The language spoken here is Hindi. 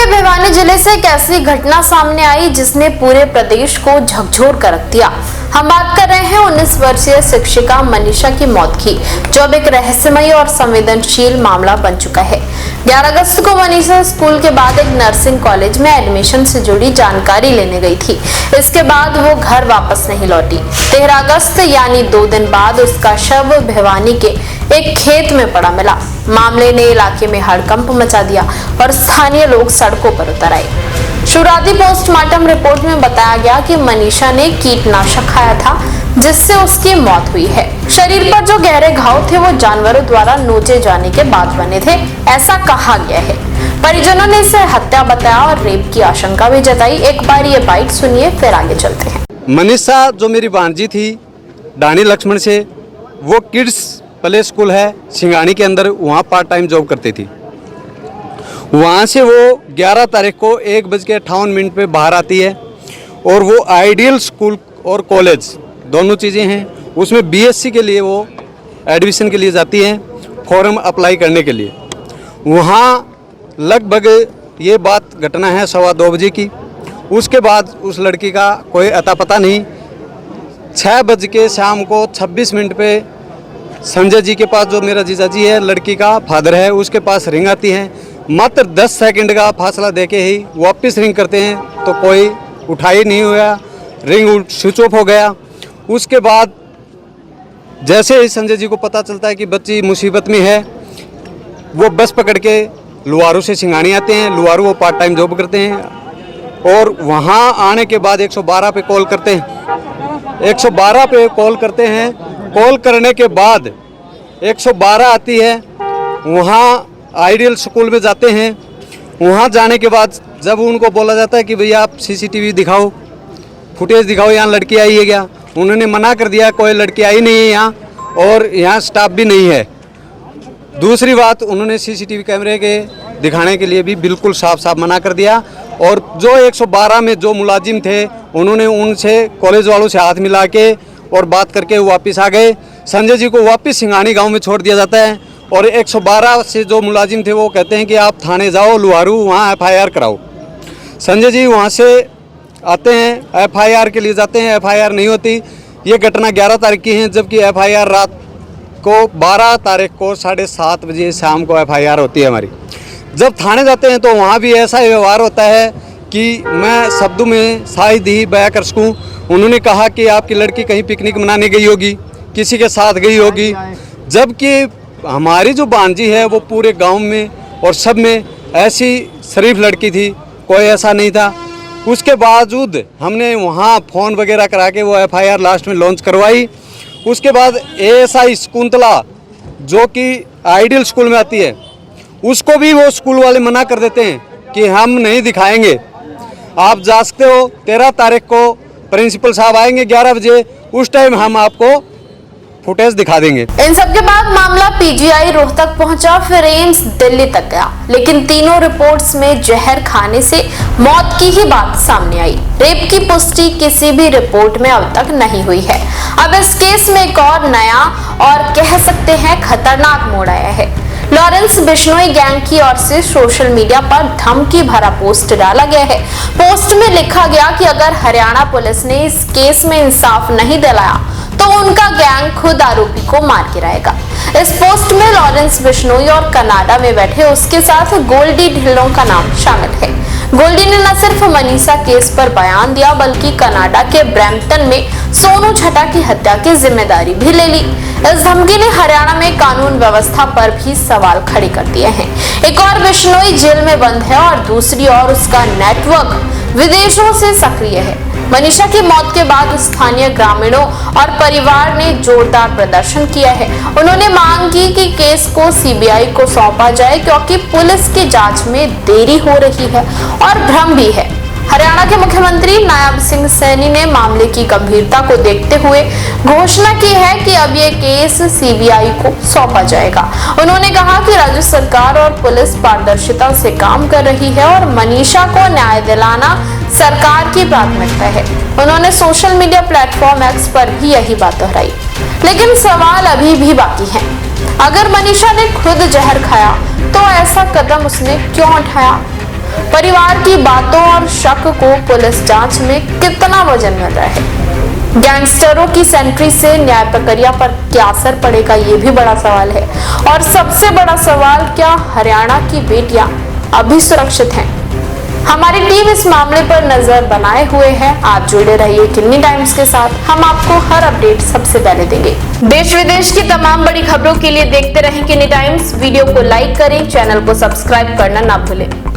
में भिवानी जिले से एक ऐसी घटना सामने आई जिसने पूरे प्रदेश को झकझोर कर रख दिया। हम बात कर रहे हैं 19 वर्षीय शिक्षिका मनीषा की मौत की, जो अब एक रहस्यमयी और संवेदनशील मामला बन चुका है। 11 अगस्त को मनीषा स्कूल के बाद एक नर्सिंग कॉलेज में एडमिशन से जुड़ी जानकारी लेने गई थी। इसके बाद वो घर वापस नहीं लौटी। 13 अगस्त यानी 2 दिन बाद उसका शव भिवानी के एक खेत में पड़ा मिला। मामले ने इलाके में हड़कंप मचा दिया और स्थानीय लोग सड़कों पर उतर आए। शुरुआती पोस्टमार्टम रिपोर्ट में बताया गया कि मनीषा ने कीटनाशक खाया था, जिससे उसकी मौत हुई है। शरीर पर जो गहरे घाव थे वो जानवरों द्वारा नोचे जाने के बाद बने थे, ऐसा कहा गया है। परिजनों ने इसे हत्या बताया और रेप की आशंका भी जताई। एक बार ये बाइट सुनिए, फिर आगे चलते हैं। मनीषा जो मेरी भांजी थी डानी लक्ष्मण से, वो किड्स प्ले स्कूल है सिंगानी के अंदर, वहाँ पार्ट टाइम जॉब करती थी। वहाँ से वो 11 तारीख को 1:58 पे बाहर आती है और वो आइडियल स्कूल और कॉलेज दोनों चीज़ें हैं, उसमें बीएससी के लिए वो एडमिशन के लिए जाती हैं, फॉर्म अप्लाई करने के लिए। वहाँ लगभग ये बात घटना है 2:15 बजे की। उसके बाद उस लड़की का कोई अता पता नहीं। 6 बज के शाम को 26 मिनट पे संजय जी के पास, जो मेरा जीजा जी है, लड़की का फादर है, उसके पास रिंग आती है। मात्र 10 सेकंड का फासला देके ही वापस रिंग करते हैं तो कोई उठा ही नहीं हुआ, रिंग स्विच ऑफ हो गया। उसके बाद जैसे ही संजय जी को पता चलता है कि बच्ची मुसीबत में है, वो बस पकड़ के लुहारू से सिंगानी आते हैं। लुहारू वो पार्ट टाइम जॉब करते हैं और वहाँ आने के बाद 112 पे कॉल करते हैं। 112 पे कॉल करते हैं। कॉल करने के बाद 112 आती है, वहाँ आइडियल स्कूल में जाते हैं। वहाँ जाने के बाद जब उनको बोला जाता है कि भैया आप सीसीटीवी दिखाओ, फुटेज दिखाओ, यहाँ लड़की आई है क्या, उन्होंने मना कर दिया, कोई लड़की आई नहीं है यहाँ और यहाँ स्टाफ भी नहीं है। दूसरी बात, उन्होंने सीसीटीवी कैमरे के दिखाने के लिए भी बिल्कुल साफ साफ मना कर दिया। और जो 112 में जो मुलाजिम थे, उन्होंने उनसे, कॉलेज वालों से हाथ मिला के और बात करके वापस आ गए। संजय जी को वापस सिंगानी गांव में छोड़ दिया जाता है और 112 से जो मुलाजिम थे वो कहते हैं कि आप थाने जाओ लुहारू, वहाँ एफआईआर कराओ। संजय जी वहाँ से आते हैं, एफआईआर के लिए जाते हैं, एफआईआर नहीं होती। ये घटना 11 तारीख की है, जबकि एफआईआर रात को 12 तारीख को 7:30 बजे शाम को एफआईआर होती है हमारी। जब थाने जाते हैं तो वहाँ भी ऐसा व्यवहार होता है कि मैं शब्दों में शायद ही बयां कर सकूँ। उन्होंने कहा कि आपकी लड़की कहीं पिकनिक मनाने गई होगी, किसी के साथ गई होगी, जबकि हमारी जो भांजी है वो पूरे गांव में और सब में ऐसी शरीफ लड़की थी, कोई ऐसा नहीं था। उसके बावजूद हमने वहाँ फ़ोन वगैरह करा के वो एफआईआर लास्ट में लॉन्च करवाई। उसके बाद एएसआई शकुंतला, जो कि आइडियल स्कूल में आती है, उसको भी वो स्कूल वाले मना कर देते हैं कि हम नहीं दिखाएंगे, आप जा सकते हो। 13 तारीख को प्रिंसिपल साहब आएंगे 11 बजे, उस टाइम हम आपको फुटेज दिखा देंगे। इन सब के बाद मामला पीजीआई रोहतक पहुंचा, फिर एम्स दिल्ली तक गया, लेकिन तीनों रिपोर्ट्स में जहर खाने से मौत की ही बात सामने आई। रेप की पुष्टि किसी भी रिपोर्ट में अब तक नहीं हुई है। अब इस केस में एक और नया और कह सकते हैं खतरनाक मोड़ आया है। लॉरेंस बिश्नोई गैंग की ओर से सोशल मीडिया पर धमकी भरा पोस्ट डाला गया है। पोस्ट में लिखा गया कि अगर हरियाणा पुलिस ने इस केस में इंसाफ नहीं दिलाया तो उनका गैंग खुद आरोपी को मार गिराएगा। इस पोस्ट में लॉरेंस बिश्नोई और कनाडा में बैठे उसके साथ गोल्डी ढिल्लों का नाम शामिल है। गोल्डी ने न सिर्फ मनीषा केस पर बयान दिया, बल्कि कनाडा के ब्रैम्पटन में सोनू छटा की हत्या की जिम्मेदारी भी ले ली। इस धमकी ने हरियाणा में कानून व्यवस्था पर भी सवाल खड़े कर दिए हैं। एक और बिश्नोई जेल में बंद है और दूसरी ओर उसका नेटवर्क विदेशों से सक्रिय है। मनीषा की मौत के बाद स्थानीय ग्रामीणों और परिवार ने जोरदार प्रदर्शन किया है। उन्होंने मांग की कि केस को सीबीआई को सौंपा जाए, क्योंकि पुलिस की जांच में देरी हो रही है और भ्रम भी है। हरियाणा के मुख्यमंत्री नायब सिंह सैनी ने मामले की गंभीरता को देखते हुए घोषणा की है कि अब ये केस सीबीआई को सौंपा जाएगा। उन्होंने कहा कि राज्य सरकार और पुलिस पारदर्शिता से काम कर रही है और मनीषा को न्याय दिलाना सरकार की प्राथमिकता है। उन्होंने सोशल मीडिया प्लेटफॉर्म एक्स पर भी यही बात दोहराई। लेकिन सवाल अभी भी बाकी है। अगर मनीषा ने खुद जहर खाया तो ऐसा कदम उसने क्यों उठाया? परिवार की बातों और शक को पुलिस जांच में कितना वजन मिल रहा है? गैंगस्टरों की सेंट्री से न्याय प्रक्रिया पर क्या असर पड़ेगा, ये भी बड़ा सवाल है। और सबसे बड़ा सवाल, क्या हरियाणा की बेटियां अभी सुरक्षित हैं? हमारी टीम इस मामले पर नजर बनाए हुए है। आप जुड़े रहिए किन्नी टाइम्स के साथ, हम आपको हर अपडेट सबसे पहले देंगे। देश विदेश की तमाम बड़ी खबरों के लिए देखते रहें किन्नी टाइम्स। वीडियो को लाइक करें, चैनल को सब्सक्राइब करना ना भूलें।